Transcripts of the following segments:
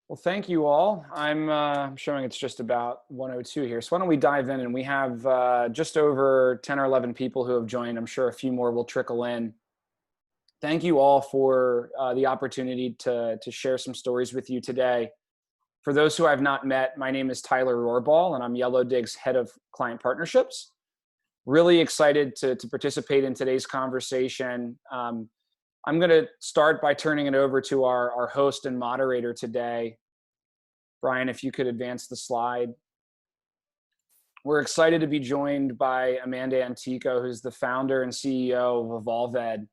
Well, thank you all. I'm showing it's just about 1:02 here. So why don't we dive in? And we have just over 10 or 11 people who have joined. I'm sure a few more will trickle in. Thank you all for the opportunity to share some stories with you today. For those who I've not met, my name is Tyler Rohrbal, and I'm Yellowdig's head of client partnerships. Really excited to participate in today's conversation. I'm going to start by turning it over to our host and moderator today. Brian, if you could advance the slide. We're excited to be joined by Amanda Antico, who's the founder and CEO of EvolveEd.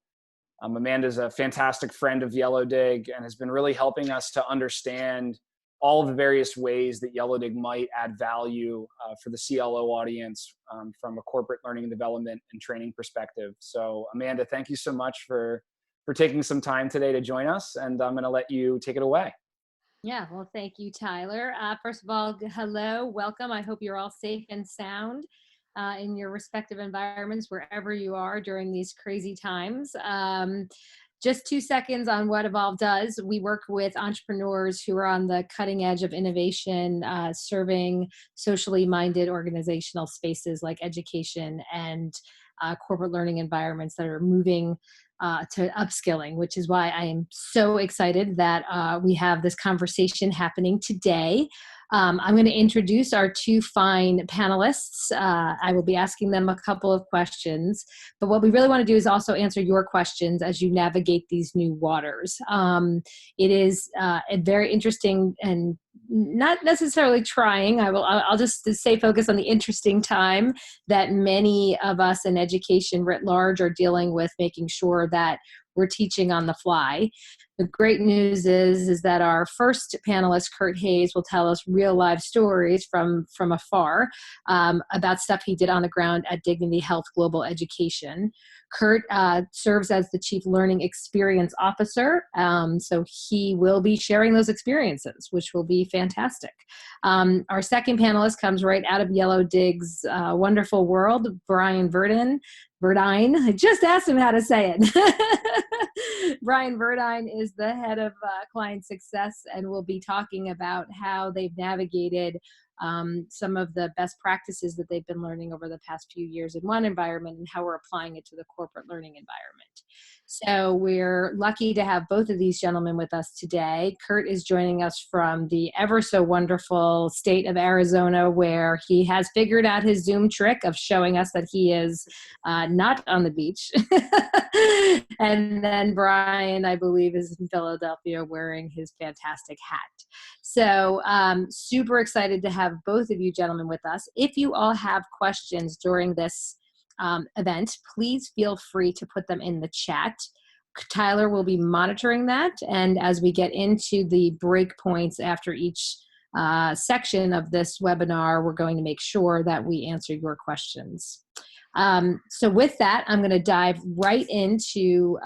Amanda's a fantastic friend of Yellowdig and has been really helping us to understand all of the various ways that Yellowdig might add value for the CLO audience from a corporate learning and development and training perspective. So Amanda, thank you so much for taking some time today to join us, and I'm going to let you take it away. Yeah, well, thank you, Tyler. First of all, hello, welcome. I hope you're all safe and sound in your respective environments, wherever you are during these crazy times. Just 2 seconds on what Evolve does. We work with entrepreneurs who are on the cutting edge of innovation, serving socially minded organizational spaces like education and corporate learning environments that are moving to upskilling, which is why I am so excited that we have this conversation happening today. I'm going to introduce our two fine panelists. I will be asking them a couple of questions, but what we really want to do is also answer your questions as you navigate these new waters. It is a very interesting and not necessarily trying. I'll just stay focused on the interesting time that many of us in education writ large are dealing with, making sure that we're teaching on the fly. The great news is that our first panelist, Kurt Hayes, will tell us real life stories from afar about stuff he did on the ground at Dignity Health Global Education. Kurt serves as the Chief Learning Experience Officer, so he will be sharing those experiences, which will be fantastic. Our second panelist comes right out of Yellowdig's wonderful world, Brian Verdine. I just asked him how to say it. Brian Verdine is the head of client success and will be talking about how they've navigated some of the best practices that they've been learning over the past few years in one environment and how we're applying it to the corporate learning environment. So we're lucky to have both of these gentlemen with us today. Kurt is joining us from the ever so wonderful state of Arizona, where he has figured out his Zoom trick of showing us that he is not on the beach. And then Brian, I believe, is in Philadelphia wearing his fantastic hat. So super excited to have both of you gentlemen with us. If you all have questions during this event, please feel free to put them in the chat. Tyler will be monitoring that, and as we get into the break points after each section of this webinar, we're going to make sure that we answer your questions. So with that, I'm going to dive right into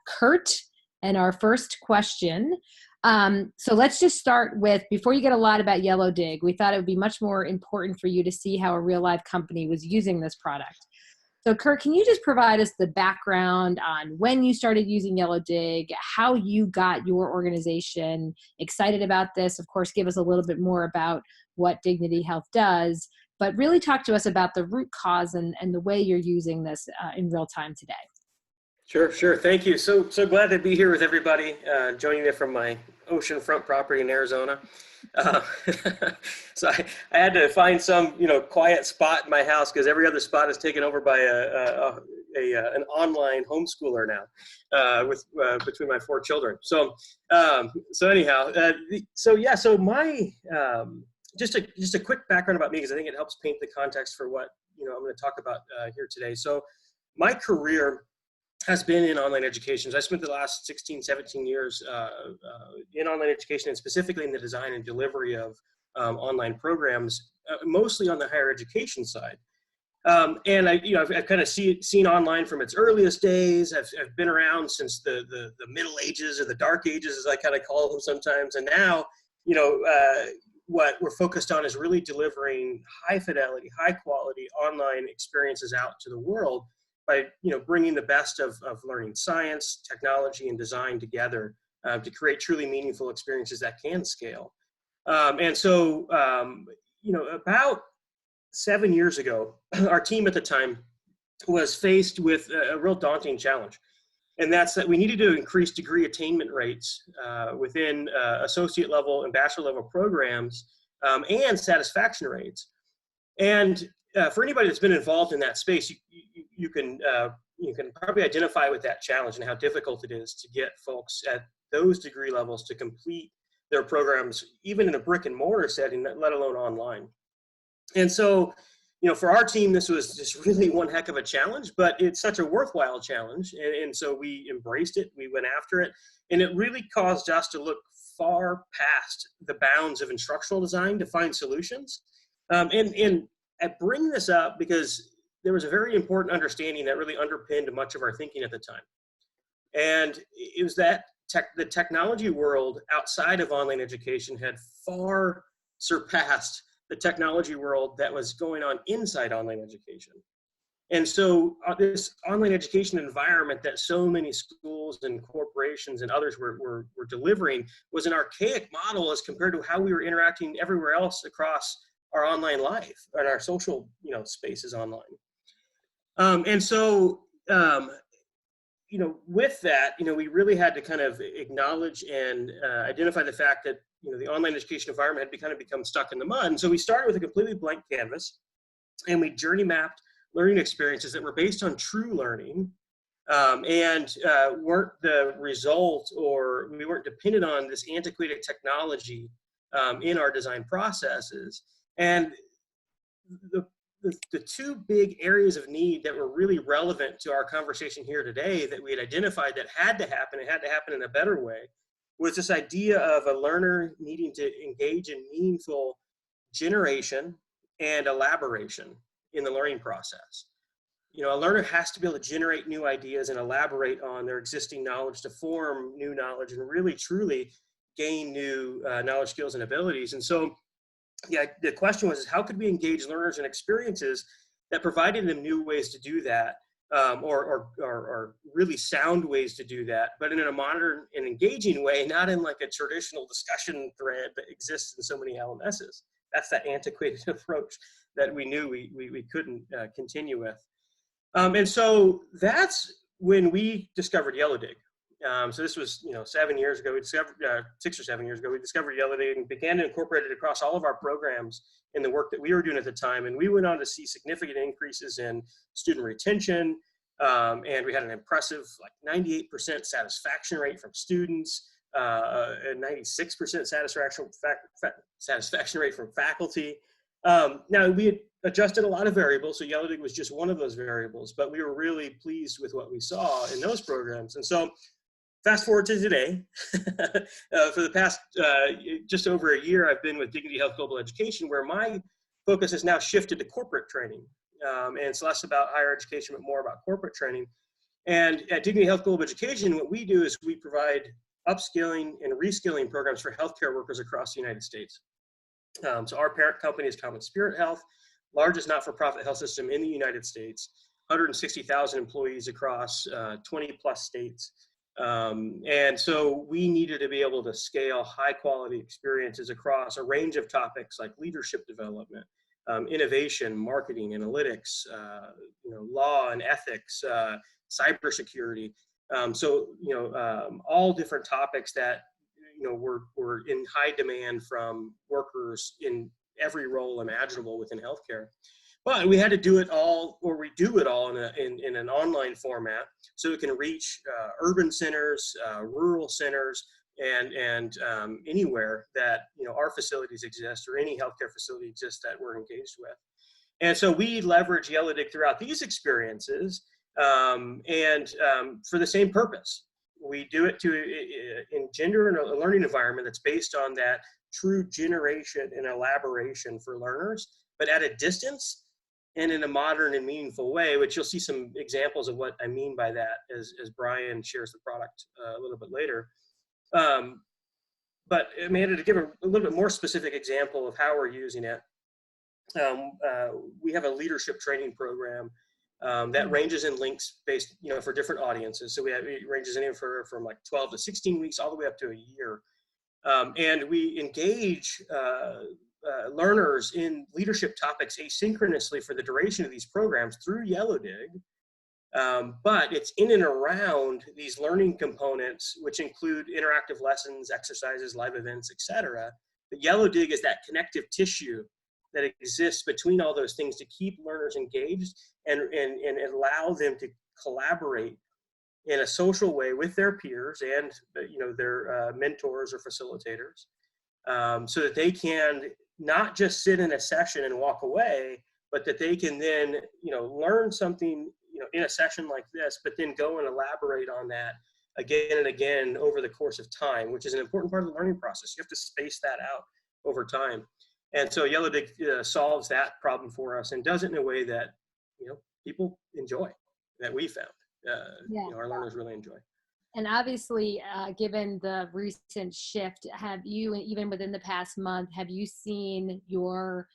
Kurt and our first question. So let's just start with, before you get a lot about Yellowdig, we thought it would be much more important for you to see how a real life company was using this product. So Kurt, can you just provide us the background on when you started using Yellowdig, how you got your organization excited about this? Of course, give us a little bit more about what Dignity Health does, but really talk to us about the root cause and the way you're using this in real time today. Sure. Thank you. So glad to be here with everybody, joining you from my oceanfront property in Arizona. So I had to find some, quiet spot in my house because every other spot is taken over by an online homeschooler now, with between my 4 children. So anyhow, my just a quick background about me, because I think it helps paint the context for what I'm going to talk about here today. So my career has been in online education. So I spent the last 16, 17 years in online education, and specifically in the design and delivery of online programs, mostly on the higher education side. And I've kind of seen online from its earliest days. I've been around since the Middle Ages, or the Dark Ages, as I kind of call them sometimes. And now, what we're focused on is really delivering high fidelity, high quality online experiences out to the world by bringing the best of learning science, technology, and design together to create truly meaningful experiences that can scale. And so, about 7 years ago, our team at the time was faced with a real daunting challenge. And that's that we needed to increase degree attainment rates within associate level and bachelor level programs, and satisfaction rates. And for anybody that's been involved in that space, you can probably identify with that challenge and how difficult it is to get folks at those degree levels to complete their programs, even in a brick and mortar setting, let alone online. And so, for our team, this was just really one heck of a challenge, but it's such a worthwhile challenge. And so we embraced it, we went after it, and it really caused us to look far past the bounds of instructional design to find solutions. And I bring this up because there was a very important understanding that really underpinned much of our thinking at the time. And it was that the technology world outside of online education had far surpassed the technology world that was going on inside online education. And so this online education environment that so many schools and corporations and others were delivering was an archaic model as compared to how we were interacting everywhere else across our online life and our social spaces online. And so with that, we really had to kind of acknowledge and identify the fact that the online education environment had kind of become stuck in the mud. And so we started with a completely blank canvas, and we journey mapped learning experiences that were based on true learning, and weren't the result, or we weren't dependent on this antiquated technology in our design processes. And the two big areas of need that were really relevant to our conversation here today that we had identified that had to happen, and had to happen in a better way, was this idea of a learner needing to engage in meaningful generation and elaboration in the learning process. A learner has to be able to generate new ideas and elaborate on their existing knowledge to form new knowledge and really truly gain new knowledge, skills, and abilities. And so the question was, how could we engage learners in experiences that provided them new ways to do that, or really sound ways to do that, but in a modern and engaging way, not in like a traditional discussion thread that exists in so many LMSs. That's that antiquated approach that we knew we couldn't continue with. And so that's when we discovered Yellowdig. So this was 7 years ago. We discovered 6 or 7 years ago. We discovered Yellowdig and began to incorporate it across all of our programs in the work that we were doing at the time. And we went on to see significant increases in student retention, and we had an impressive 98% satisfaction rate from students, a 96% satisfaction rate from faculty. Now we had adjusted a lot of variables, so Yellowdig was just one of those variables, but we were really pleased with what we saw in those programs. And so fast forward to today, for the past just over a year, I've been with Dignity Health Global Education, where my focus has now shifted to corporate training. And it's less about higher education, but more about corporate training. And at Dignity Health Global Education, what we do is we provide upskilling and reskilling programs for healthcare workers across the United States. So our parent company is Common Spirit Health, largest not-for-profit health system in the United States, 160,000 employees across 20 plus states. And so we needed to be able to scale high quality experiences across a range of topics like leadership development, innovation, marketing, analytics, law and ethics, cybersecurity. All different topics that were in high demand from workers in every role imaginable within healthcare. But we had to do it all, or we do it all in an online format, so it can reach urban centers, rural centers, and anywhere that our facilities exist, or any healthcare facility exists that we're engaged with. And so we leverage Yellowdig throughout these experiences, for the same purpose. We do it to engender a learning environment that's based on that true generation and elaboration for learners, but at a distance and in a modern and meaningful way, which you'll see some examples of what I mean by that as Brian shares the product a little bit later. But Amanda, to give a little bit more specific example of how we're using it, we have a leadership training program that ranges in lengths based, for different audiences. So it ranges anywhere from like 12 to 16 weeks all the way up to a year. And we engage learners in leadership topics asynchronously for the duration of these programs through Yellowdig. But it's in and around these learning components, which include interactive lessons, exercises, live events, etc. But Yellowdig is that connective tissue that exists between all those things to keep learners engaged and allow them to collaborate in a social way with their peers and their mentors or facilitators, so that they can not just sit in a session and walk away, but that they can then learn something in a session like this, but then go and elaborate on that again and again over the course of time, which is an important part of the learning process. You have to space that out over time. And so Yellowdig solves that problem for us and does it in a way that people enjoy, that we found our learners really enjoy. And obviously, given the recent shift, have you, even within the past month, have you seen your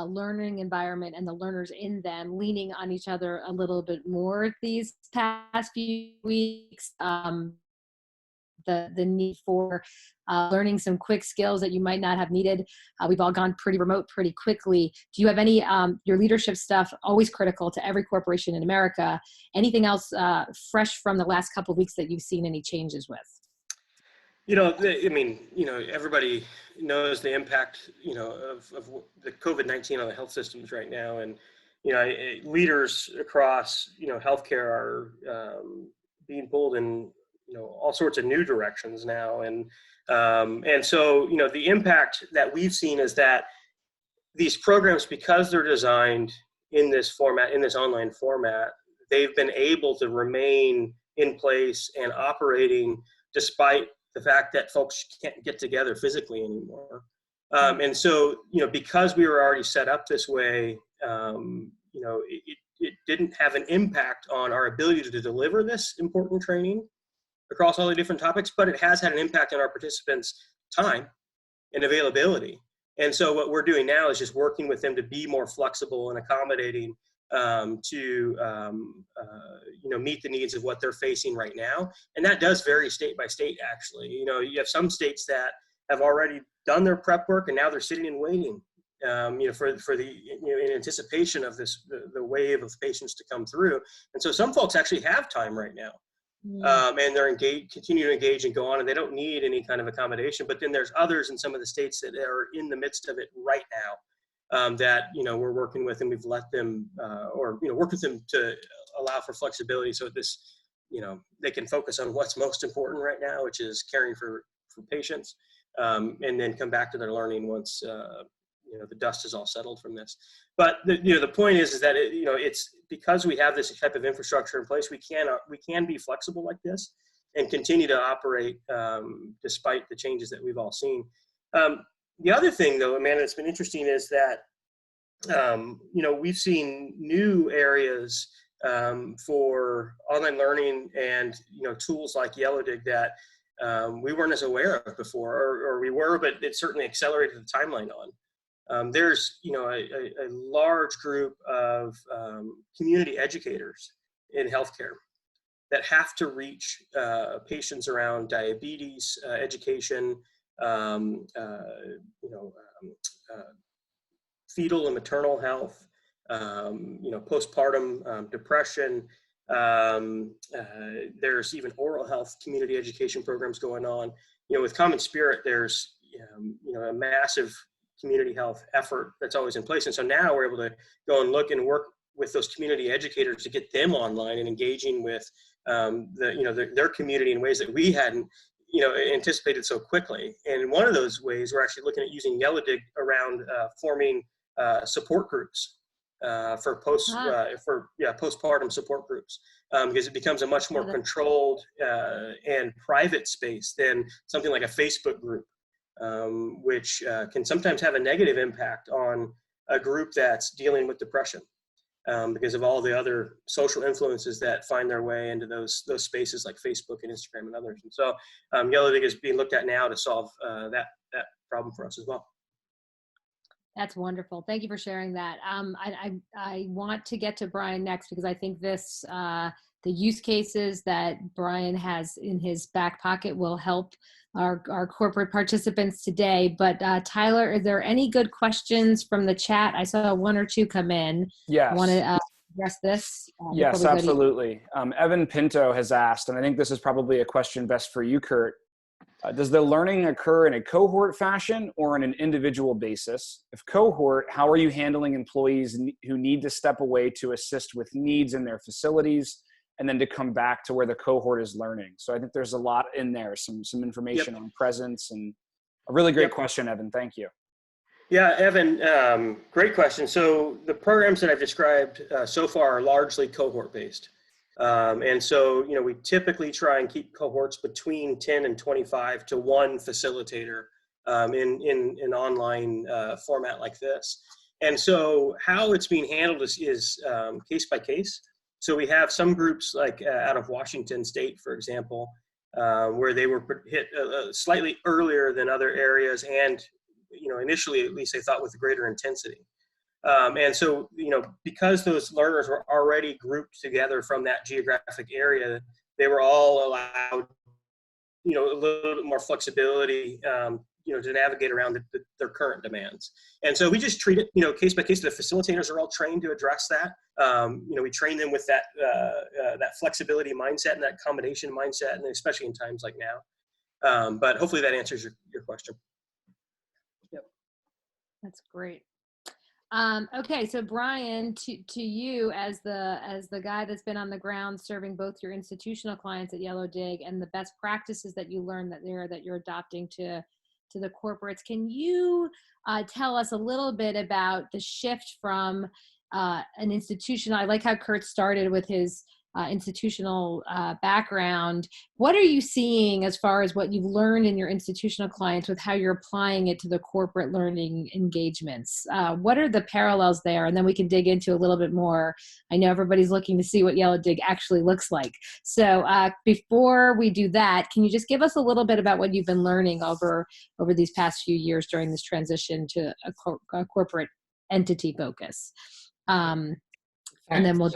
learning environment and the learners in them leaning on each other a little bit more these past few weeks? The need for learning some quick skills that you might not have needed. We've all gone pretty remote pretty quickly. Do you have any, your leadership stuff, always critical to every corporation in America, anything else fresh from the last couple of weeks that you've seen any changes with? Everybody knows the impact, of the COVID-19 on the health systems right now. And, leaders across, healthcare are being pulled in, all sorts of new directions now. And so, the impact that we've seen is that these programs, because they're designed in this format, in this online format, they've been able to remain in place and operating despite the fact that folks can't get together physically anymore. And so, because we were already set up this way, it didn't have an impact on our ability to deliver this important training across all the different topics, but it has had an impact on our participants' time and availability. And so what we're doing now is just working with them to be more flexible and accommodating to meet the needs of what they're facing right now. And that does vary state by state, actually. You have some states that have already done their prep work and now they're sitting and waiting for the in anticipation of the wave of patients to come through. And so some folks actually have time right now. And they're continue to engage and go on, and they don't need any kind of accommodation. But then there's others in some of the states that are in the midst of it right now that we're working with, and we've let them work with them to allow for flexibility so this they can focus on what's most important right now, which is caring for patients, and then come back to their learning once the dust is all settled from this. But the point is that it's because we have this type of infrastructure in place, we can be flexible like this and continue to operate despite the changes that we've all seen. The other thing, though, Amanda, that's been interesting is that we've seen new areas for online learning and tools like Yellowdig that we weren't as aware of before, or we were, but it certainly accelerated the timeline on. There's a large group of community educators in healthcare that have to reach patients around diabetes education, fetal and maternal health, postpartum depression. There's even oral health community education programs going on. With Common Spirit, there's a massive community health effort that's always in place. And so now we're able to go and look and work with those community educators to get them online and engaging with their community in ways that we hadn't anticipated so quickly. And one of those ways, we're actually looking at using Yellowdig around forming support groups for postpartum support groups, because it becomes a much more controlled and private space than something like a Facebook group, which can sometimes have a negative impact on a group that's dealing with depression, because of all the other social influences that find their way into those spaces like Facebook and Instagram and others. And so Yellowdig is being looked at now to solve that problem for us as well. That's wonderful. Thank you for sharing that. I want to get to Brian next, because I think this the use cases that Brian has in his back pocket will help our corporate participants today. But Tyler, are there any good questions from the chat? I saw one or two come in. Yes. I want to address this. Yes, absolutely. Evan Pinto has asked, and I think this is probably a question best for you, Kurt. Does the learning occur in a cohort fashion or on an individual basis? If cohort, how are you handling employees who need to step away to assist with needs in their facilities and then to come back to where the cohort is learning? So I think there's a lot in there, some information on presence, and a really great question, Evan. Thank you. Yeah, Evan, great question. So the programs that I've described so far are largely cohort based. And so, we typically try and keep cohorts between 10 and 25 to one facilitator in an online format like this. And so how it's being handled is case by case. So we have some groups like out of Washington State, for example, where they were hit slightly earlier than other areas, and initially at least they thought with greater intensity. And so, because those learners were already grouped together from that geographic area, they were all allowed, a little bit more flexibility, to navigate around their current demands. And so we just treat it, case by case. The facilitators are all trained to address that. We train them with that flexibility mindset and that accommodation mindset, and especially in times like now. But hopefully that answers your question. Yep. That's great. Okay, so Brian, to you as the guy that's been on the ground serving both your institutional clients at Yellowdig and the best practices that you learned that you're adopting to the corporates, can you tell us a little bit about the shift from an institutional? I like how Kurt started with his institutional background. What are you seeing as far as what you've learned in your institutional clients with how you're applying it to the corporate learning engagements? What are the parallels there? And then we can dig into a little bit more. I know everybody's looking to see what Yellowdig actually looks like. So before we do that, can you just give us a little bit about what you've been learning over these past few years during this transition to a corporate entity focus? And then we'll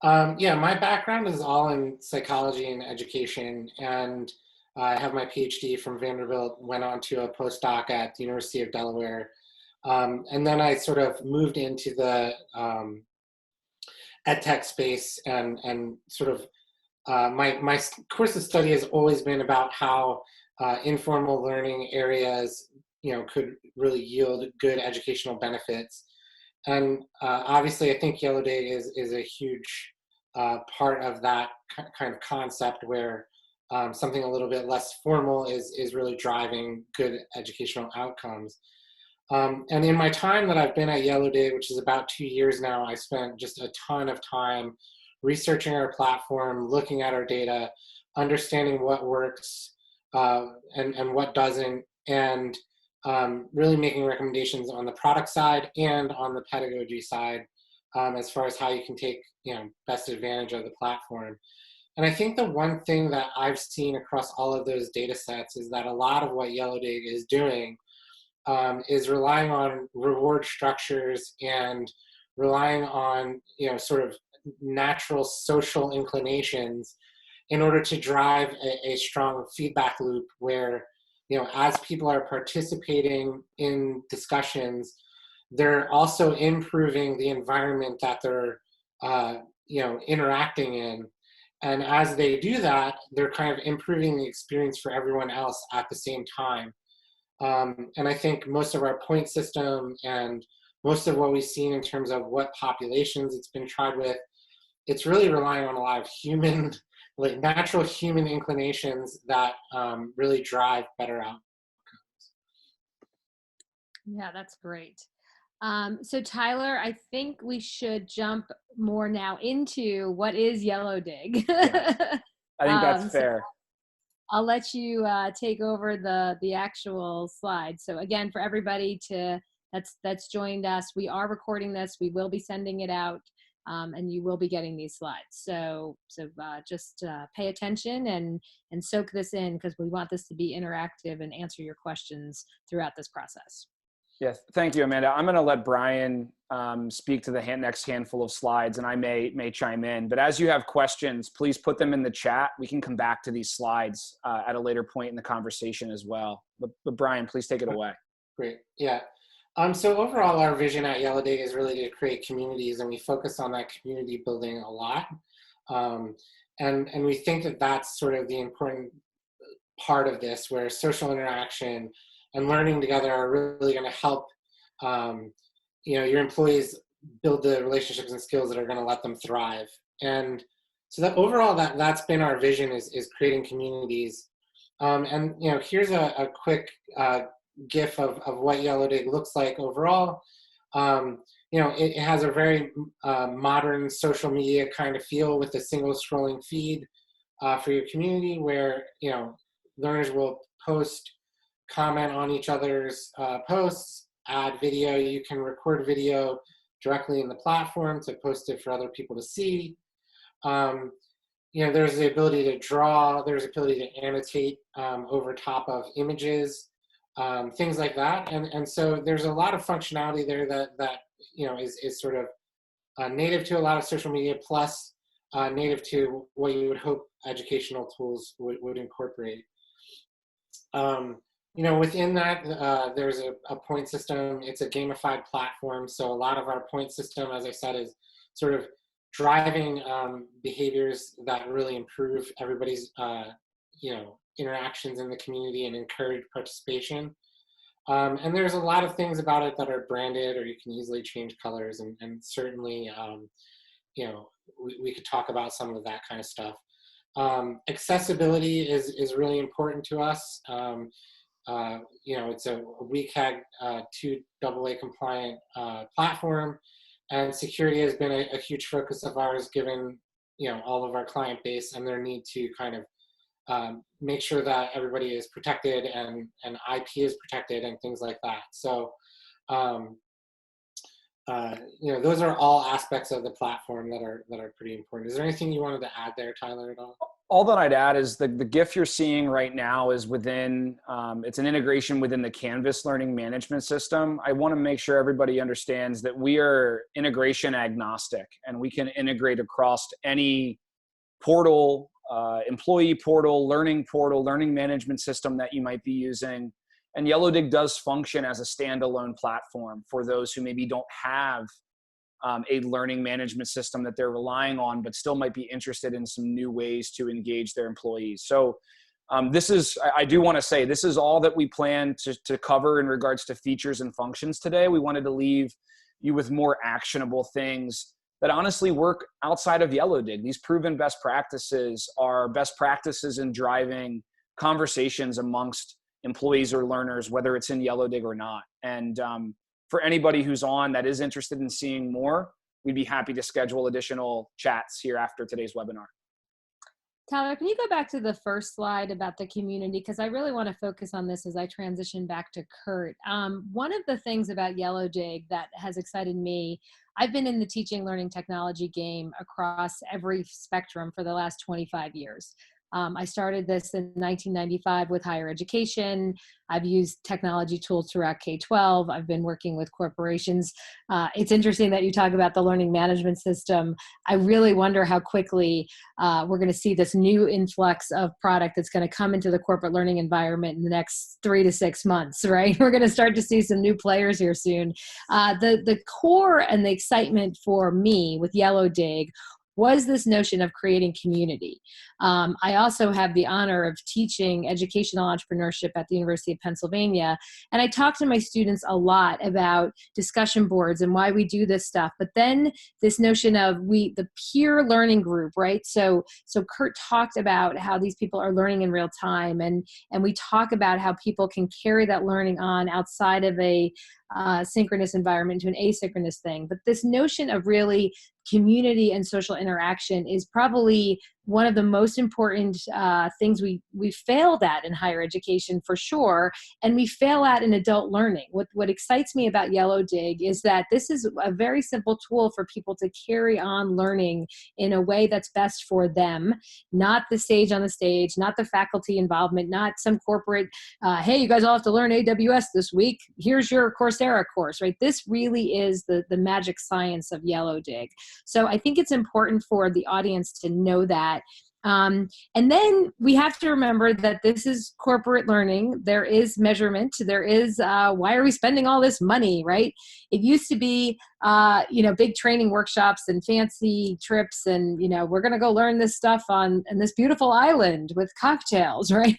my background is all in psychology and education, and I have my PhD from Vanderbilt, went on to a postdoc at the University of Delaware, and then I sort of moved into the EdTech space, and sort of my course of study has always been about how informal learning areas, could really yield good educational benefits. And obviously, I think Yellowdig is a huge part of that kind of concept where something a little bit less formal is really driving good educational outcomes. And in my time that I've been at Yellowdig, which is about 2 years now, I spent just a ton of time researching our platform, looking at our data, understanding what works and what doesn't, and really making recommendations on the product side and on the pedagogy side as far as how you can take best advantage of the platform. And I think the one thing that I've seen across all of those data sets is that a lot of what Yellowdig is doing is relying on reward structures and relying on sort of natural social inclinations in order to drive a strong feedback loop where as people are participating in discussions, they're also improving the environment that they're, interacting in. And as they do that, they're kind of improving the experience for everyone else at the same time. And I think most of our point system and most of what we've seen in terms of what populations it's been tried with, it's really relying on a lot of natural human inclinations that really drive better outcomes. Yeah, that's great. So Tyler, I think we should jump more now into what is Yellowdig. Yeah, I think that's fair. I'll let you take over the actual slide. So again, for everybody that's joined us, we are recording this. We will be sending it out. And you will be getting these slides. So just pay attention and soak this in, because we want this to be interactive and answer your questions throughout this process. Yes, thank you, Amanda. I'm going to let Brian speak to the next handful of slides, and I may chime in. But as you have questions, please put them in the chat. We can come back to these slides at a later point in the conversation as well. But Brian, please take it away. Great. Yeah. So overall, our vision at Yellowdig is really to create communities, and we focus on that community building a lot. And we think that that's sort of the important part of this, where social interaction and learning together are really going to help your employees build the relationships and skills that are going to let them thrive. And so that overall, that's been our vision, is creating communities. And here's a quick GIF of what Yellowdig looks like overall. It has a very modern social media kind of feel with a single scrolling feed for your community, where learners will post, comment on each other's posts, add video. You can record video directly in the platform to post it for other people to see. There's the ability to draw, there's the ability to annotate over top of images, things like that. And so there's a lot of functionality there that is sort of native to a lot of social media, plus native to what you would hope educational tools would incorporate. Within that, there's a point system. It's a gamified platform. So a lot of our point system, as I said, is sort of driving behaviors that really improve everybody's, interactions in the community and encourage participation. And there's a lot of things about it that are branded, or you can easily change colors. And certainly, we could talk about some of that kind of stuff. Accessibility is really important to us. It's a WCAG 2 AA compliant platform, and security has been a huge focus of ours, given all of our client base and their need to kind of make sure that everybody is protected and IP is protected and things like that. So those are all aspects of the platform that are pretty important. Is there anything you wanted to add there, Tyler, at all? All that I'd add is the GIF you're seeing right now is within, it's an integration within the Canvas learning management system. I want to make sure everybody understands that we are integration agnostic, and we can integrate across any portal, employee portal, learning management system that you might be using. And Yellowdig does function as a standalone platform for those who maybe don't have a learning management system that they're relying on, but still might be interested in some new ways to engage their employees. So I do want to say, this is all that we plan to cover in regards to features and functions today. We wanted to leave you with more actionable things that honestly work outside of Yellowdig. These proven best practices are best practices in driving conversations amongst employees or learners, whether it's in Yellowdig or not. And for anybody who's on that is interested in seeing more, we'd be happy to schedule additional chats here after today's webinar. Tyler, can you go back to the first slide about the community? Because I really want to focus on this as I transition back to Kurt. One of the things about Yellowdig that has excited me, I've been in the teaching learning technology game across every spectrum for the last 25 years. I started this in 1995 with higher education. I've used technology tools throughout K-12. I've been working with corporations. It's interesting that you talk about the learning management system. I really wonder how quickly we're going to see this new influx of product that's going to come into the corporate learning environment in the next 3 to 6 months, right? We're going to start to see some new players here soon. The core and the excitement for me with Yellowdig was this notion of creating community. I also have the honor of teaching educational entrepreneurship at the University of Pennsylvania. And I talk to my students a lot about discussion boards and why we do this stuff. But then this notion of the peer learning group, right? So Kurt talked about how these people are learning in real time. And we talk about how people can carry that learning on outside of a synchronous environment to an asynchronous thing. But this notion of really community and social interaction is probably one of the most important things we failed at in higher education for sure, and we fail at in adult learning. What excites me about Yellowdig is that this is a very simple tool for people to carry on learning in a way that's best for them, not the sage on the stage, not the faculty involvement, not some corporate, hey, you guys all have to learn AWS this week. Here's your Coursera course, right? This really is the magic science of Yellowdig. So I think it's important for the audience to know that. And then we have to remember that this is corporate learning. There is measurement. There is, why are we spending all this money, right? It used to be, big training workshops and fancy trips and, we're going to go learn this stuff on this beautiful island with cocktails, right?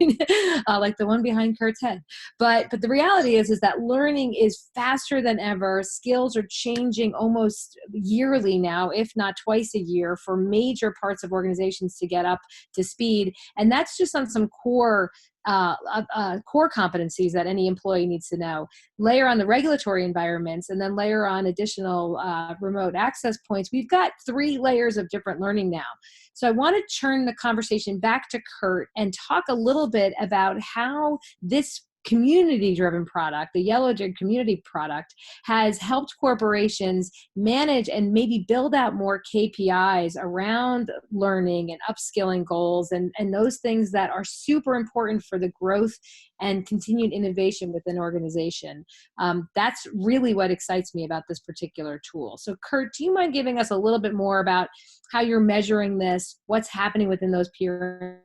Like the one behind Kurt's head. But the reality is that learning is faster than ever. Skills are changing almost yearly now, if not twice a year, for major parts of organizations to get up to speed. And that's just on some core competencies that any employee needs to know. Layer on the regulatory environments and then layer on additional remote access points. We've got 3 layers of different learning now. So I want to turn the conversation back to Kurt and talk a little bit about how this community-driven product, the Yellowdig community product, has helped corporations manage and maybe build out more KPIs around learning and upskilling goals and those things that are super important for the growth and continued innovation within organization. That's really what excites me about this particular tool. So Kurt, do you mind giving us a little bit more about how you're measuring this, what's happening within those peer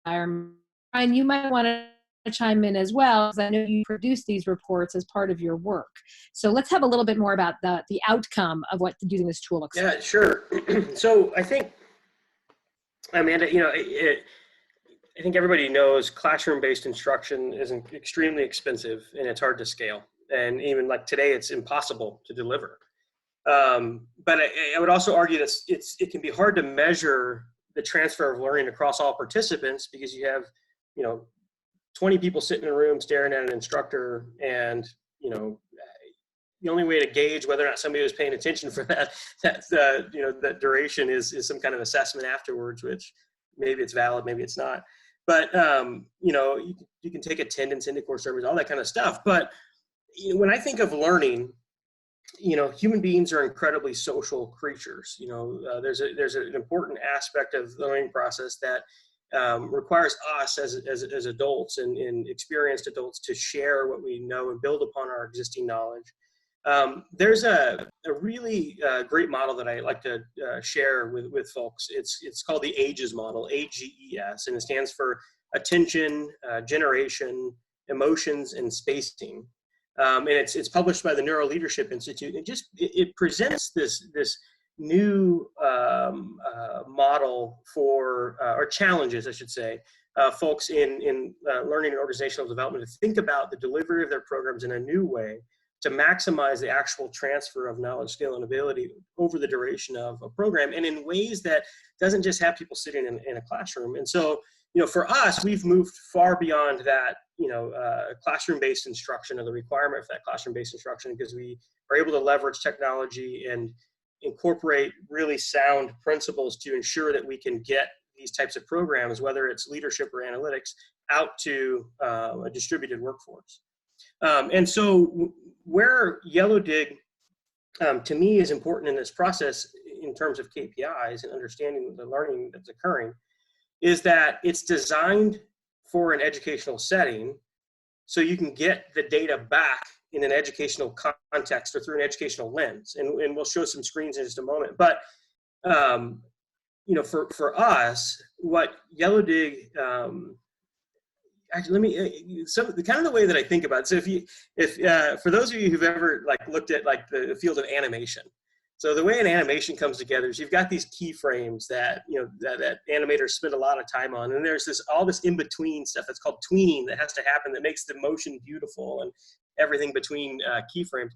environments? And you might want to chime in as well, because I know you produce these reports as part of your work. So let's have a little bit more about the outcome of what using this tool looks like. Yeah, sure. So I think, Amanda, I think everybody knows classroom-based instruction is extremely expensive and it's hard to scale. And even like today, it's impossible to deliver. But I would also argue that it can be hard to measure the transfer of learning across all participants because you have, 20 people sitting in a room staring at an instructor, and the only way to gauge whether or not somebody was paying attention for that duration is some kind of assessment afterwards, which maybe it's valid, maybe it's not. But you can take attendance into course surveys, all that kind of stuff. But when I think of learning, human beings are incredibly social creatures. There's an important aspect of the learning process that requires us as adults and experienced adults to share what we know and build upon our existing knowledge. There's a really great model that I like to share with folks. It's called the AGES model, AGES, and it stands for attention, generation, emotions, and spacing. And it's published by the Neuro Leadership Institute. It presents this new model for, or challenges, I should say, folks in learning and organizational development to think about the delivery of their programs in a new way to maximize the actual transfer of knowledge, skill, and ability over the duration of a program, and in ways that doesn't just have people sitting in a classroom. And so, for us, we've moved far beyond that, classroom-based instruction or the requirement for that classroom-based instruction, because we are able to leverage technology and incorporate really sound principles to ensure that we can get these types of programs, whether it's leadership or analytics, out to a distributed workforce. And so where Yellowdig, to me, is important in this process in terms of KPIs and understanding the learning that's occurring is that it's designed for an educational setting so you can get the data back in an educational context or through an educational lens. And we'll show some screens in just a moment. But, for us, what Yellowdig, actually, kind of the way that I think about it. So if for those of you who've ever looked at the field of animation, so the way an animation comes together is you've got these keyframes that that animators spend a lot of time on, and there's all this in between stuff that's called tweening that has to happen that makes the motion beautiful and everything between keyframes.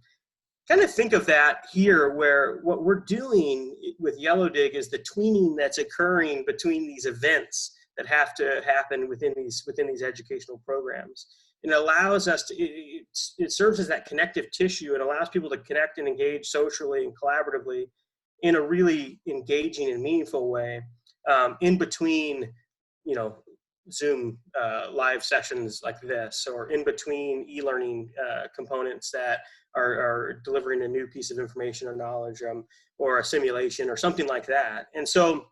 Kind of think of that here, where what we're doing with Yellowdig is the tweening that's occurring between these events that have to happen within these educational programs. And it allows us to, it serves as that connective tissue and allows people to connect and engage socially and collaboratively in a really engaging and meaningful way. in between, Zoom live sessions like this, or in between e-learning components that are delivering a new piece of information or knowledge, or a simulation or something like that. And so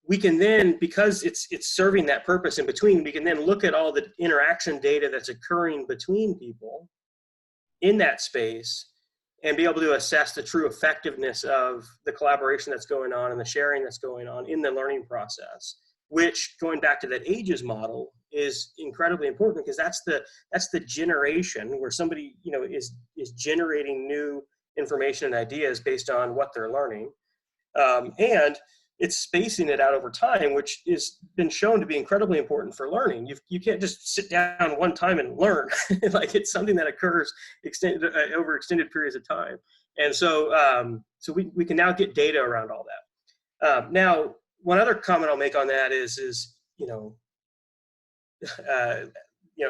we can then, because it's serving that purpose in between, we can then look at all the interaction data that's occurring between people in that space and be able to assess the true effectiveness of the collaboration that's going on and the sharing that's going on in the learning process, which, going back to that ages model, is incredibly important, because that's the generation where somebody, is generating new information and ideas based on what they're learning. And it's spacing it out over time, which has been shown to be incredibly important for learning. You can't just sit down one time and learn. Like, it's something that occurs over extended periods of time. And so, so we can now get data around all that. Now, one other comment I'll make on that is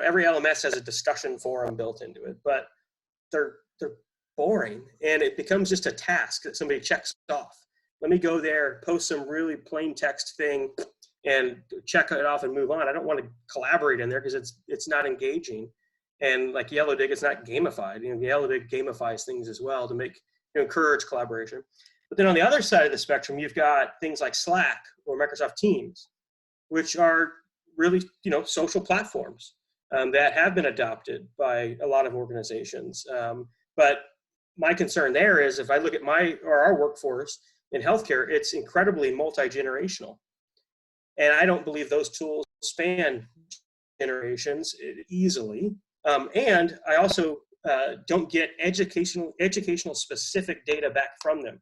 every LMS has a discussion forum built into it, but they're boring, and it becomes just a task that somebody checks off. Let me go there, post some really plain text thing, and check it off and move on. I don't want to collaborate in there because it's not engaging. And like Yellowdig, it's not gamified. Yellowdig gamifies things as well to encourage collaboration. But then on the other side of the spectrum, you've got things like Slack or Microsoft Teams, which are really social platforms that have been adopted by a lot of organizations. But my concern there is, if I look at our workforce in healthcare, it's incredibly multi-generational. And I don't believe those tools span generations easily. And I also don't get educational specific data back from them.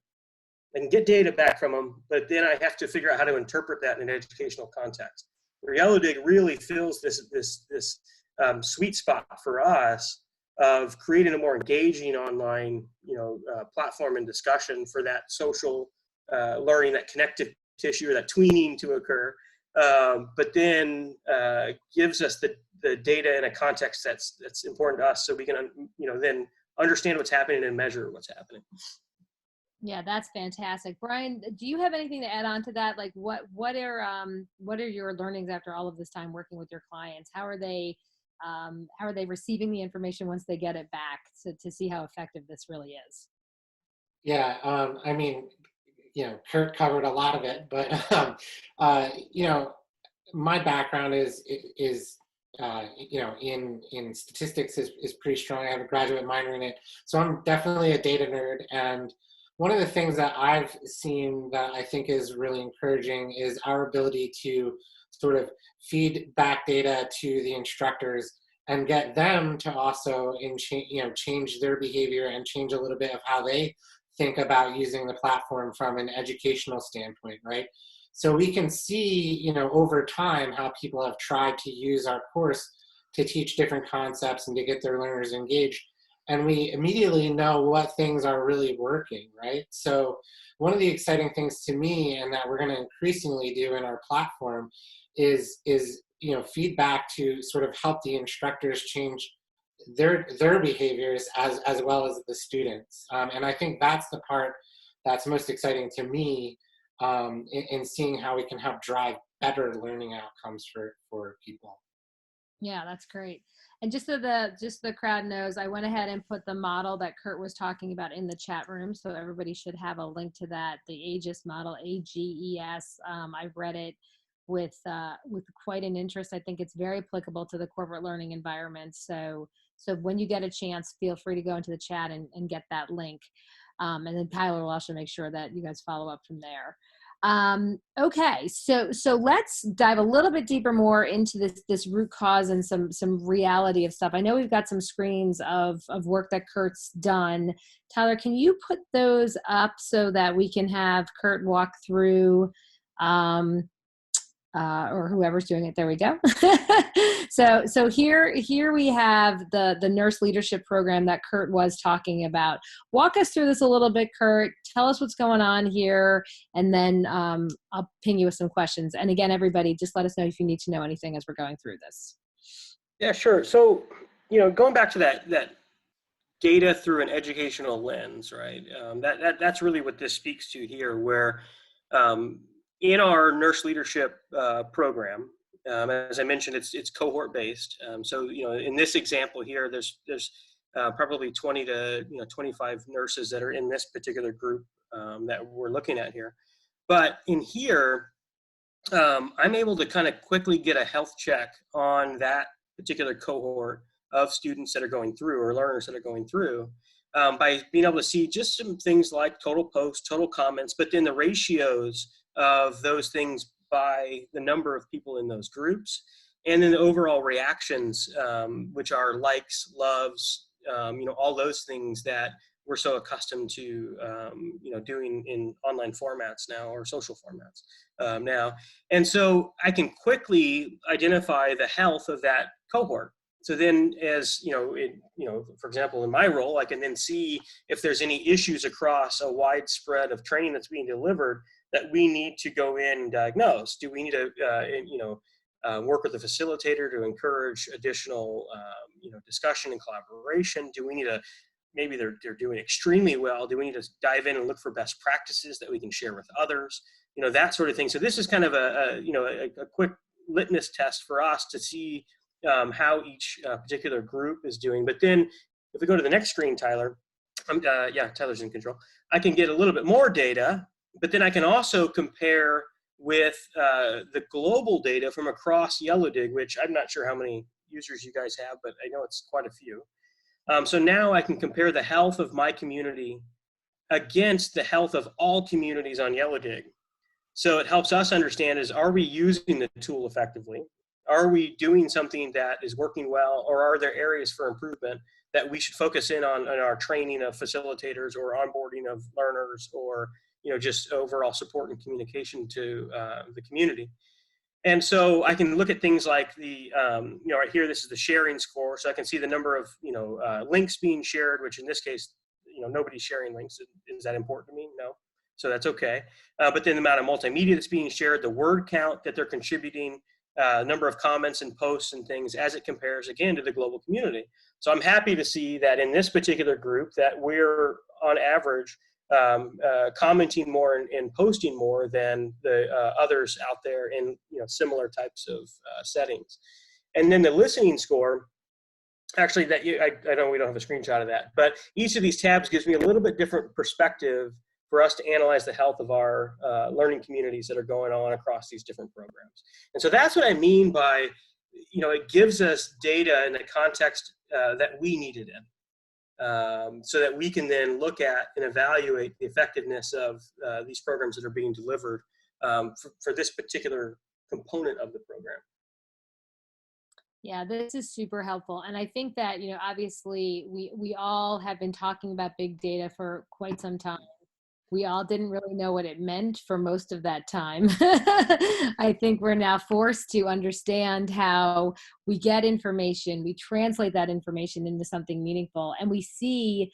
I can get data back from them, but then I have to figure out how to interpret that in an educational context. Where Yellowdig really fills this sweet spot for us of creating a more engaging online, platform and discussion for that social learning, that connective tissue, or that tweening to occur, but then gives us the data in a context that's important to us, so we can then understand what's happening and measure what's happening. Yeah, that's fantastic. Brian, do you have anything to add on to that? Like, what are your learnings after all of this time working with your clients? How are they receiving the information once they get it back, to see how effective this really is? Yeah, I mean, Kurt covered a lot of it, but my background is in statistics is pretty strong. I have a graduate minor in it, so I'm definitely a data nerd. And one of the things that I've seen that I think is really encouraging is our ability to sort of feed back data to the instructors and get them to also change their behavior and change a little bit of how they think about using the platform from an educational standpoint, right? So we can see, over time, how people have tried to use our course to teach different concepts and to get their learners engaged. And we immediately know what things are really working, right? So one of the exciting things to me, and that we're going to increasingly do in our platform, is feedback to sort of help the instructors change their behaviors as well as the students. And I think that's the part that's most exciting to me, in seeing how we can help drive better learning outcomes for people. Yeah, that's great. And just so the crowd knows, I went ahead and put the model that Kurt was talking about in the chat room, so everybody should have a link to that. The AGES model, AGES. I've read it with quite an interest. I think it's very applicable to the corporate learning environment. So when you get a chance, feel free to go into the chat and get that link. And then Tyler will also make sure that you guys follow up from there. Okay, so let's dive a little bit deeper more into this root cause and some reality of stuff. I know we've got some screens of work that Kurt's done. Tyler, can you put those up so that we can have Kurt walk through, or whoever's doing it? There we go. So here we have the nurse leadership program that Kurt was talking about. Walk us through this a little bit, Kurt. Tell us what's going on here, and then I'll ping you with some questions. And again, everybody, just let us know if you need to know anything as we're going through this. Yeah, sure. So, going back to that data through an educational lens, right? That's really what this speaks to here, where in our nurse leadership program, as I mentioned, it's cohort based. So in this example here, there's probably 20 to 25 nurses that are in this particular group that we're looking at here. But in here, I'm able to kind of quickly get a health check on that particular cohort of students that are going through, or learners that are going through, by being able to see just some things like total posts, total comments, but then the ratios of those things by the number of people in those groups, and then the overall reactions, which are likes, loves, all those things that we're so accustomed to, doing in online formats now, or social formats now. And so I can quickly identify the health of that cohort. So then, as for example, in my role, I can then see if there's any issues across a widespread of training that's being delivered that we need to go in and diagnose. Do we need to, work with the facilitator to encourage additional, discussion and collaboration? Do we need to, maybe they're doing extremely well, do we need to dive in and look for best practices that we can share with others? That sort of thing. So this is kind of a quick litmus test for us to see how each particular group is doing. But then if we go to the next screen, Tyler, Tyler's in control. I can get a little bit more data, but then I can also compare with the global data from across Yellowdig, which I'm not sure how many users you guys have, but I know it's quite a few. So now I can compare the health of my community against the health of all communities on Yellowdig. So it helps us understand are we using the tool effectively? Are we doing something that is working well, or are there areas for improvement that we should focus in on our training of facilitators, or onboarding of learners, or just overall support and communication to the community? And so I can look at things like the, right here, this is the sharing score. So I can see the number of, links being shared, which in this case, nobody's sharing links. Is that important to me? No. So that's okay. But then the amount of multimedia that's being shared, the word count that they're contributing, number of comments and posts and things as it compares, again, to the global community. So I'm happy to see that in this particular group that we're on average commenting more and posting more than the others out there in similar types of settings. And then the listening score, actually, that I know we don't have a screenshot of that, but each of these tabs gives me a little bit different perspective for us to analyze the health of our learning communities that are going on across these different programs. And so that's what I mean by, it gives us data in the context that we need it in, so that we can then look at and evaluate the effectiveness of these programs that are being delivered for this particular component of the program. Yeah, this is super helpful. And I think that, obviously we all have been talking about big data for quite some time. We all didn't really know what it meant for most of that time. I think we're now forced to understand how we get information, we translate that information into something meaningful, and we see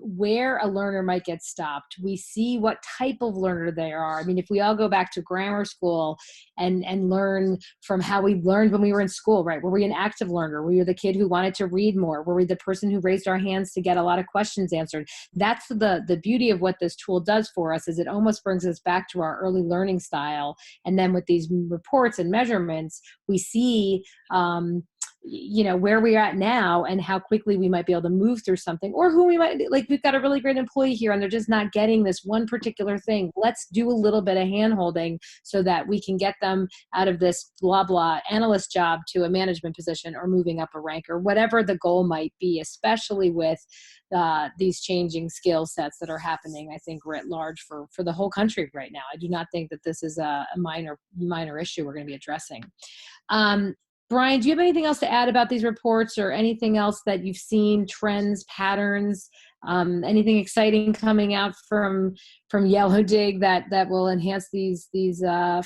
where a learner might get stopped. We see what type of learner they are. I mean, if we all go back to grammar school and learn from how we learned when we were in school, right? Were we an active learner? Were we the kid who wanted to read more? Were we the person who raised our hands to get a lot of questions answered? That's the beauty of what this tool does for us, is it almost brings us back to our early learning style. And then with these reports and measurements, we see where we're at now and how quickly we might be able to move through something, or who we might, like, we've got a really great employee here and they're just not getting this one particular thing. Let's do a little bit of hand holding so that we can get them out of this blah, blah analyst job to a management position, or moving up a rank, or whatever the goal might be, especially with these changing skill sets that are happening, I think, writ large for the whole country right now. I do not think that this is a minor issue we're going to be addressing. Brian, do you have anything else to add about these reports, or anything else that you've seen, trends, patterns, anything exciting coming out from Yellowdig that will enhance these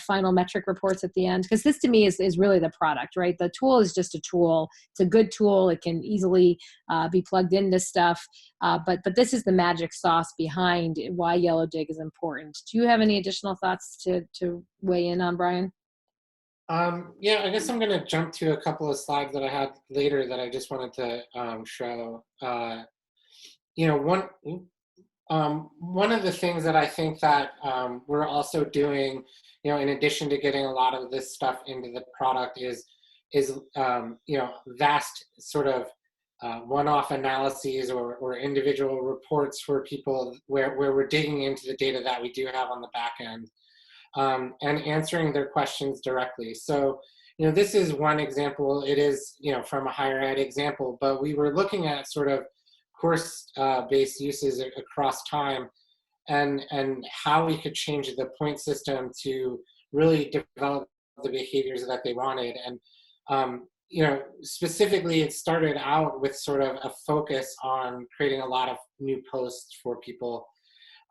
final metric reports at the end? Because this to me is really the product, right? The tool is just a tool. It's a good tool. It can easily be plugged into stuff. But this is the magic sauce behind why Yellowdig is important. Do you have any additional thoughts to weigh in on, Brian? Yeah, I guess I'm going to jump to a couple of slides that I had later that I just wanted to show. One of the things that I think that we're also doing, in addition to getting a lot of this stuff into the product is vast sort of one-off analyses or individual reports for people where we're digging into the data that we do have on the back end, and answering their questions directly. So, this is one example. It is, from a higher ed example, but we were looking at sort of course-based uses across time, and how we could change the point system to really develop the behaviors that they wanted. And specifically, it started out with sort of a focus on creating a lot of new posts for people.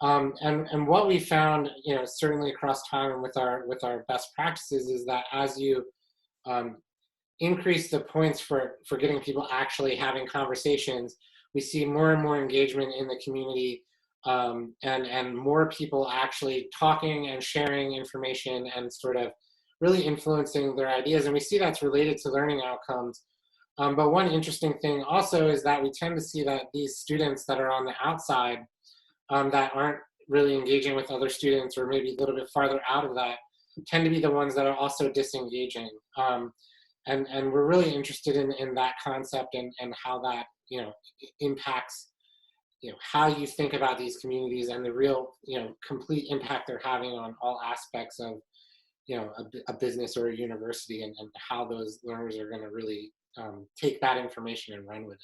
And what we found, certainly across time and with our best practices, is that as you increase the points for getting people actually having conversations, we see more and more engagement in the community, and more people actually talking and sharing information and sort of really influencing their ideas. And we see that's related to learning outcomes. But one interesting thing also is that we tend to see that these students that are on the outside, that aren't really engaging with other students, or maybe a little bit farther out of that, tend to be the ones that are also disengaging. And we're really interested in that concept, and how that impacts how you think about these communities, and the real complete impact they're having on all aspects of a business or a university, and how those learners are going to really take that information and run with it.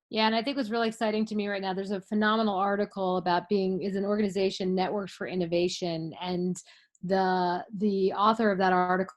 Yeah, and I think what's really exciting to me right now, there's a phenomenal article about is an organization networked for innovation, and the author of that article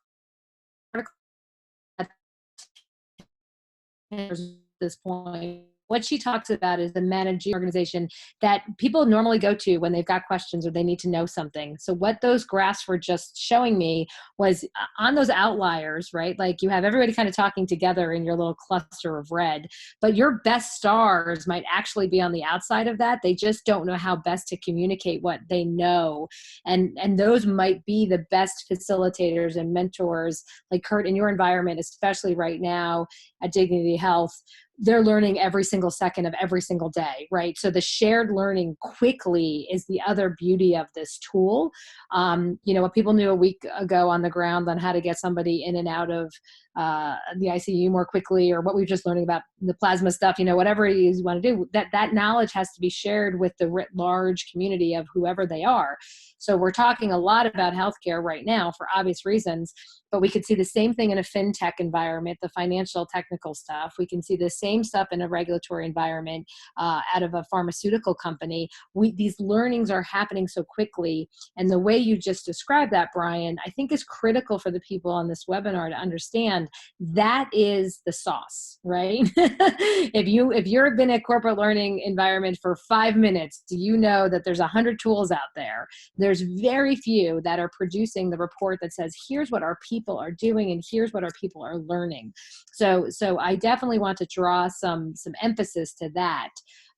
at this point, what she talks about is the managing organization that people normally go to when they've got questions or they need to know something. So what those graphs were just showing me was on those outliers, right? Like you have everybody kind of talking together in your little cluster of red, but your best stars might actually be on the outside of that. They just don't know how best to communicate what they know. And those might be the best facilitators and mentors, like Kurt, in your environment, especially right now at Dignity Health. They're learning every single second of every single day, right? So the shared learning quickly is the other beauty of this tool. What people knew a week ago on the ground on how to get somebody in and out of the ICU more quickly, or what we're just learning about the plasma stuff, whatever it is you want to do, that knowledge has to be shared with the writ large community of whoever they are. So we're talking a lot about healthcare right now for obvious reasons, but we could see the same thing in a fintech environment, the financial technical stuff. We can see the same stuff in a regulatory environment out of a pharmaceutical company. These learnings are happening so quickly. And the way you just described that, Brian, I think is critical for the people on this webinar to understand. That is the sauce, right? If you've been in a corporate learning environment for 5 minutes, you know that there's 100 tools out there. There's very few that are producing the report that says, here's what our people are doing and here's what our people are learning. So I definitely want to draw some emphasis to that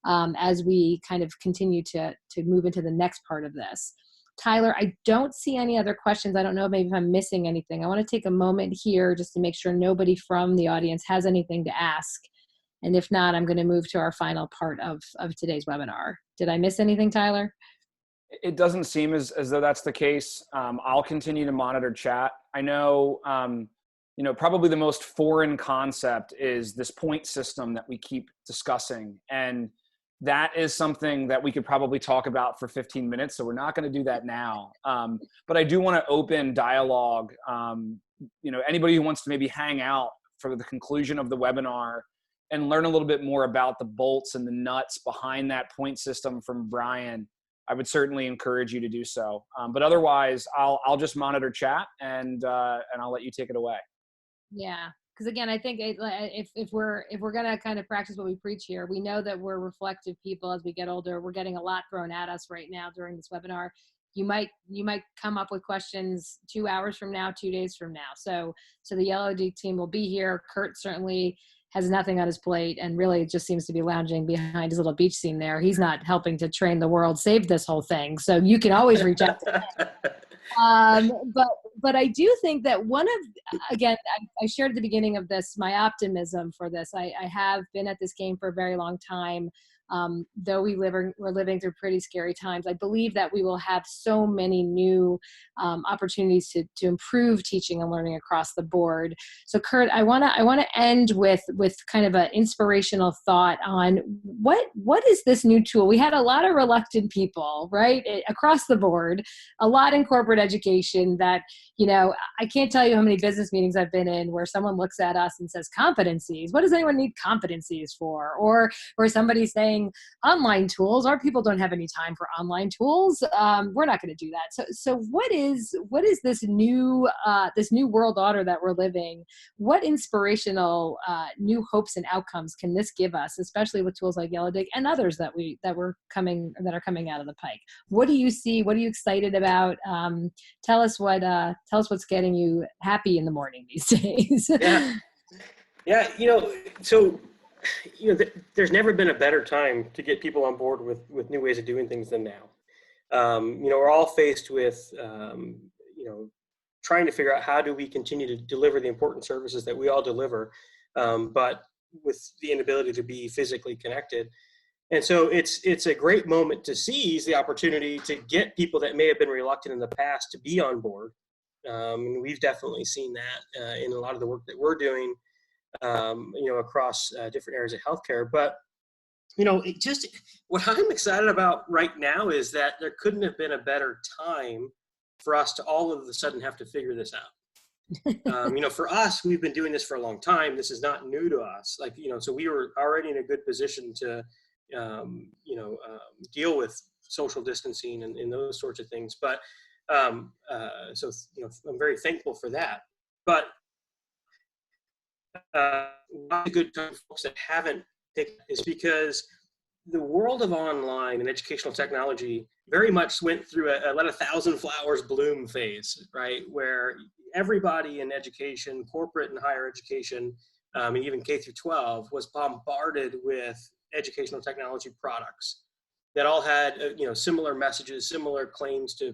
as we kind of continue to move into the next part of this. Tyler, I don't see any other questions. I don't know maybe if I'm missing anything. I want to take a moment here just to make sure nobody from the audience has anything to ask. And if not, I'm going to move to our final part of today's webinar. Did I miss anything, Tyler? It doesn't seem as though that's the case. I'll continue to monitor chat. I know, probably the most foreign concept is this point system that we keep discussing. And that is something that we could probably talk about for 15 minutes. So we're not going to do that now. But I do want to open dialogue. Anybody who wants to maybe hang out for the conclusion of the webinar and learn a little bit more about the bolts and the nuts behind that point system from Brian, I would certainly encourage you to do so. But otherwise, I'll just monitor chat and I'll let you take it away. Yeah, because again, I think if we're gonna kind of practice what we preach here, we know that we're reflective people as we get older. We're getting a lot thrown at us right now during this webinar. You might come up with questions 2 hours from now, 2 days from now. So the Yellowdig team will be here. Kurt certainly has nothing on his plate and really just seems to be lounging behind his little beach scene there. He's not helping to train the world save this whole thing. So you can always reach out to him. But I do think that again, I shared at the beginning of this, my optimism for this. I have been at this game for a very long time. Though we're living through pretty scary times, I believe that we will have so many new opportunities to improve teaching and learning across the board. So Kurt, I want to end with kind of an inspirational thought on what is this new tool? We had a lot of reluctant people, right, across the board, a lot in corporate education that, I can't tell you how many business meetings I've been in where someone looks at us and says competencies. What does anyone need competencies for? Or somebody's saying online tools. Our people don't have any time for online tools. We're not going to do that. So what is this new world order that we're living? What inspirational new hopes and outcomes can this give us, especially with tools like Yellowdig and others that are coming out of the pike? What do you see? What are you excited about? Tell us what's getting you happy in the morning these days. Yeah. There's never been a better time to get people on board with new ways of doing things than now. We're all faced with, trying to figure out how do we continue to deliver the important services that we all deliver, but with the inability to be physically connected. And so it's a great moment to seize the opportunity to get people that may have been reluctant in the past to be on board. And we've definitely seen that in a lot of the work that we're doing, across different areas of healthcare. But, what I'm excited about right now is that there couldn't have been a better time for us to all of a sudden have to figure this out. For us, we've been doing this for a long time. This is not new to us. So we were already in a good position to, deal with social distancing and those sorts of things. But I'm very thankful for that. But not a good time for folks that haven't taken is because the world of online and educational technology very much went through a let a thousand flowers bloom phase, right? Where everybody in education, corporate and higher education, and even K through 12 was bombarded with educational technology products that all had, similar messages, similar claims to,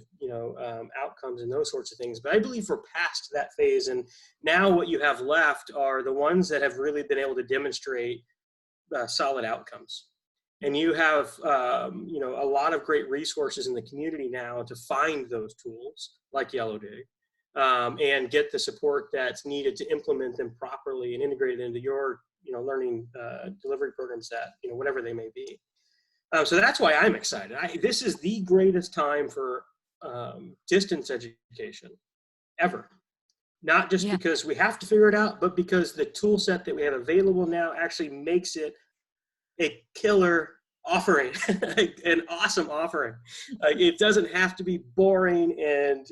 outcomes and those sorts of things. But I believe we're past that phase. And now what you have left are the ones that have really been able to demonstrate solid outcomes. And you have, a lot of great resources in the community now to find those tools like Yellowdig and get the support that's needed to implement them properly and integrate it into your, learning delivery programs that, whatever they may be. So that's why I'm excited. This is the greatest time for distance education ever. Not just because we have to figure it out, but because the tool set that we have available now actually makes it a killer offering, an awesome offering. It doesn't have to be boring and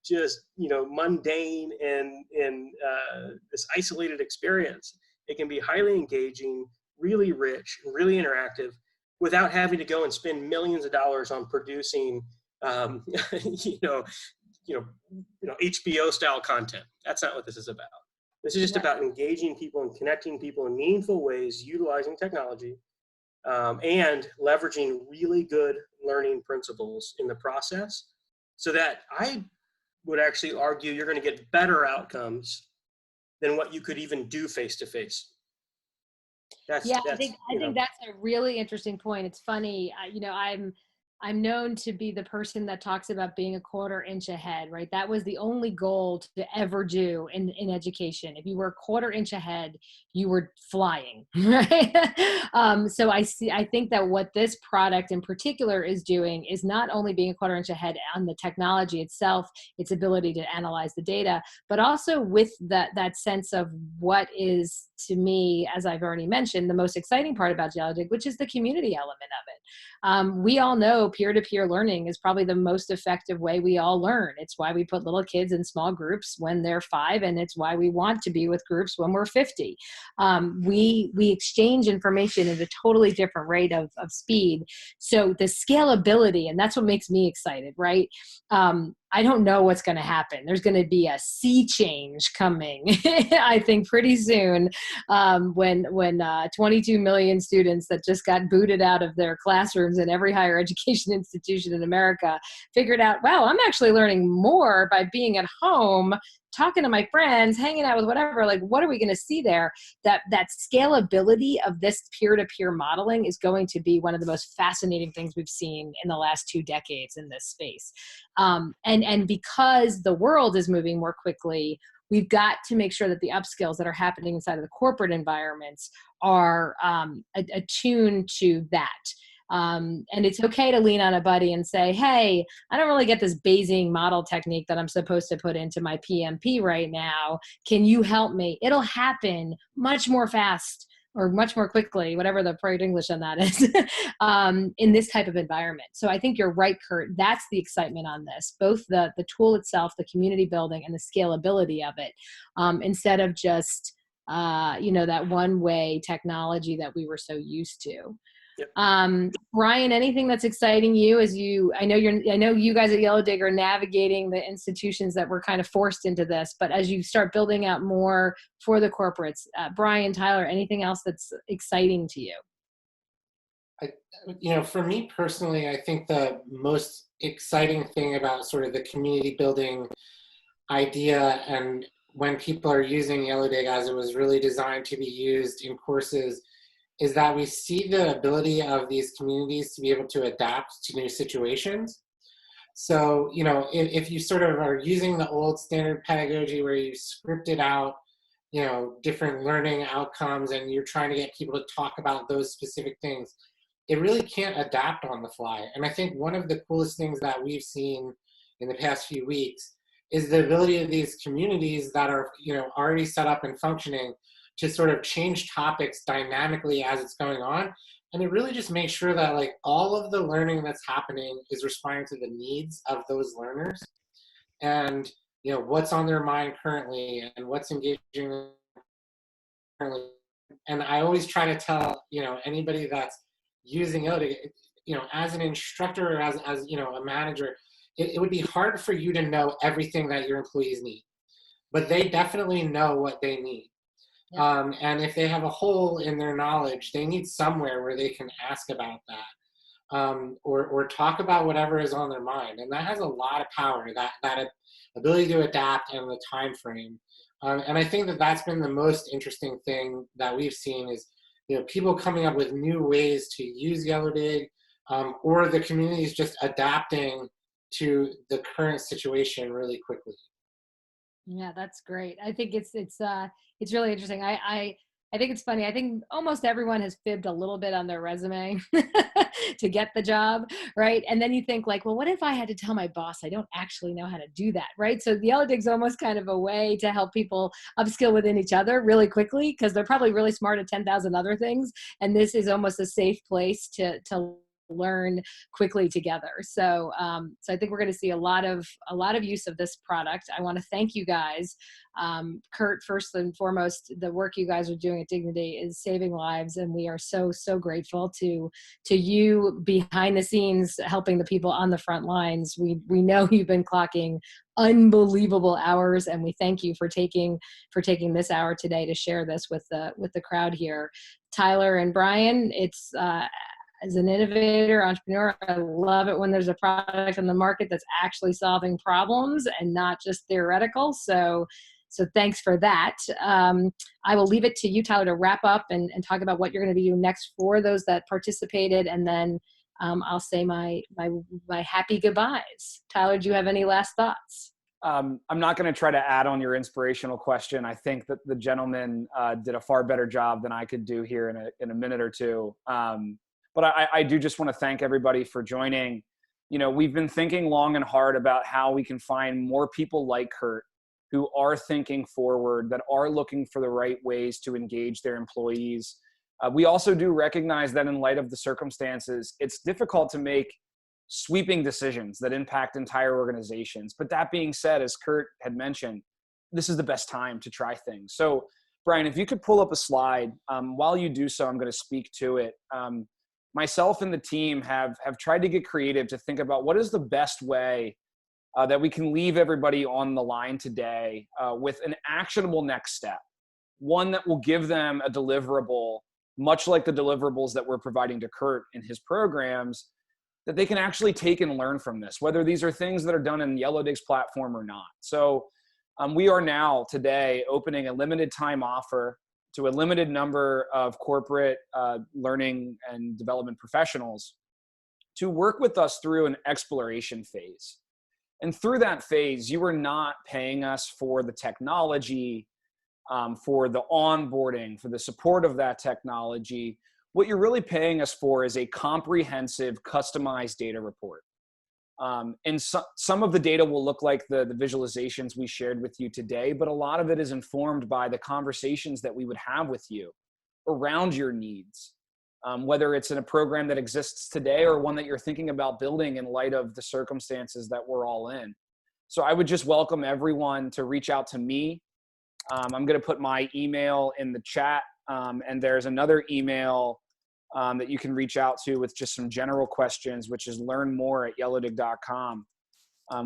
just mundane and this isolated experience. It can be highly engaging, really rich, really interactive, without having to go and spend millions of dollars on producing, HBO style content. That's not what this is about. This is just about engaging people and connecting people in meaningful ways, utilizing technology, and leveraging really good learning principles in the process, so that I would actually argue you're going to get better outcomes than what you could even do face to face. I think that's a really interesting point. It's funny, I'm known to be the person that talks about being a quarter inch ahead, right? That was the only goal to ever do in education. If you were a quarter inch ahead, you were flying, right? So I think that what this product in particular is doing is not only being a quarter inch ahead on the technology itself, its ability to analyze the data, but also with that sense of what is, to me, as I've already mentioned, the most exciting part about Yellowdig, which is the community element of it. We all know peer-to-peer learning is probably the most effective way we all learn. It's why we put little kids in small groups when they're 5, and it's why we want to be with groups when we're 50. We exchange information at a totally different rate of speed. So the scalability, and that's what makes me excited, right? I don't know what's going to happen. There's going to be a sea change coming, I think, pretty soon, when 22 million students that just got booted out of their classrooms in every higher education institution in America figured out, wow, I'm actually learning more by being at home talking to my friends, hanging out with whatever, like, what are we going to see there? That scalability of this peer-to-peer modeling is going to be one of the most fascinating things we've seen in the last 2 decades in this space. And because the world is moving more quickly, we've got to make sure that the upskills that are happening inside of the corporate environments are attuned to that. And it's okay to lean on a buddy and say, hey, I don't really get this Bayesian model technique that I'm supposed to put into my PMP right now. Can you help me? It'll happen much more fast or much more quickly, whatever the appropriate English on that is, in this type of environment. So I think you're right, Kurt. That's the excitement on this, both the tool itself, the community building, and the scalability of it, instead of just that one-way technology that we were so used to. Yep. Brian, anything that's exciting you as I know you guys at Yellowdig are navigating the institutions that were kind of forced into this, but as you start building out more for the corporates, Brian, Tyler, anything else that's exciting to you? For me personally, I think the most exciting thing about sort of the community building idea, and when people are using Yellowdig as it was really designed to be used in courses, is that we see the ability of these communities to be able to adapt to new situations. So, if you sort of are using the old standard pedagogy where you scripted out, different learning outcomes and you're trying to get people to talk about those specific things, it really can't adapt on the fly. And I think one of the coolest things that we've seen in the past few weeks is the ability of these communities that are, already set up and functioning to sort of change topics dynamically as it's going on. And it really just makes sure that like all of the learning that's happening is responding to the needs of those learners and, what's on their mind currently and what's engaging them currently. And I always try to tell, anybody that's using Yellowdig, as an instructor or as a manager, it would be hard for you to know everything that your employees need, but they definitely know what they need. And if they have a hole in their knowledge, they need somewhere where they can ask about that, or talk about whatever is on their mind. And that has a lot of power, that ability to adapt and the time frame. And I think that that's been the most interesting thing that we've seen is, people coming up with new ways to use Yellowdig, or the communities just adapting to the current situation really quickly. Yeah, that's great. I think it's really interesting. I think it's funny. I think almost everyone has fibbed a little bit on their resume to get the job, right? And then you think like, well, what if I had to tell my boss I don't actually know how to do that, right? So the Yellowdig's almost kind of a way to help people upskill within each other really quickly because they're probably really smart at 10,000 other things, and this is almost a safe place to learn quickly together. So I think we're going to see a lot of use of this product. I want to thank you guys. Kurt, first and foremost, the work you guys are doing at Dignity is saving lives, and we are so grateful to you behind the scenes helping the people on the front lines. We know you've been clocking unbelievable hours, and we thank you for taking this hour today to share this with the crowd here. Tyler and Brian, it's as an innovator, entrepreneur, I love it when there's a product on the market that's actually solving problems and not just theoretical. So thanks for that. I will leave it to you, Tyler, to wrap up and talk about what you're going to be doing next for those that participated. And then I'll say my happy goodbyes. Tyler, do you have any last thoughts? I'm not going to try to add on your inspirational question. I think that the gentleman did a far better job than I could do here in a minute or two. But I do just want to thank everybody for joining. We've been thinking long and hard about how we can find more people like Kurt who are thinking forward, that are looking for the right ways to engage their employees. We also do recognize that in light of the circumstances, it's difficult to make sweeping decisions that impact entire organizations. But that being said, as Kurt had mentioned, this is the best time to try things. So Brian, if you could pull up a slide, while you do so, I'm going to speak to it. Myself and the team have tried to get creative to think about what is the best way that we can leave everybody on the line today with an actionable next step, one that will give them a deliverable, much like the deliverables that we're providing to Kurt in his programs, that they can actually take and learn from this, whether these are things that are done in Yellowdig's platform or not. So We are now today opening a limited time offer to a limited number of corporate learning and development professionals to work with us through an exploration phase. And through that phase, you are not paying us for the technology, for the onboarding, for the support of that technology. What you're really paying us for is a comprehensive, customized data report. And some of the data will look like the visualizations we shared with you today, but a lot of it is informed by the conversations that we would have with you around your needs, whether it's in a program that exists today or one that you're thinking about building in light of the circumstances that we're all in. So I would just welcome everyone to reach out to me. I'm going to put my email in the chat, and there's another email that you can reach out to with just some general questions, which is learnmore@yellowdig.com.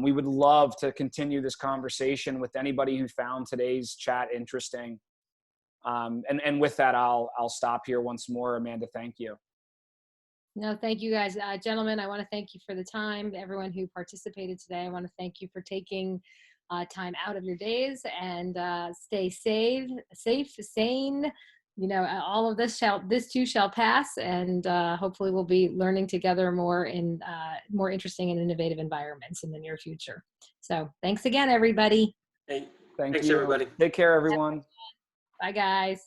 We would love to continue this conversation with anybody who found today's chat interesting. And with that, I'll stop here once more. Amanda, thank you. No, thank you guys. Gentlemen, I want to thank you for the time. Everyone who participated today, I want to thank you for taking time out of your days, and stay safe, sane. You know, all of this too shall pass, and hopefully we'll be learning together more in more interesting and innovative environments in the near future. So thanks again, everybody. Hey, Thanks everybody. Take care, everyone. Bye, guys.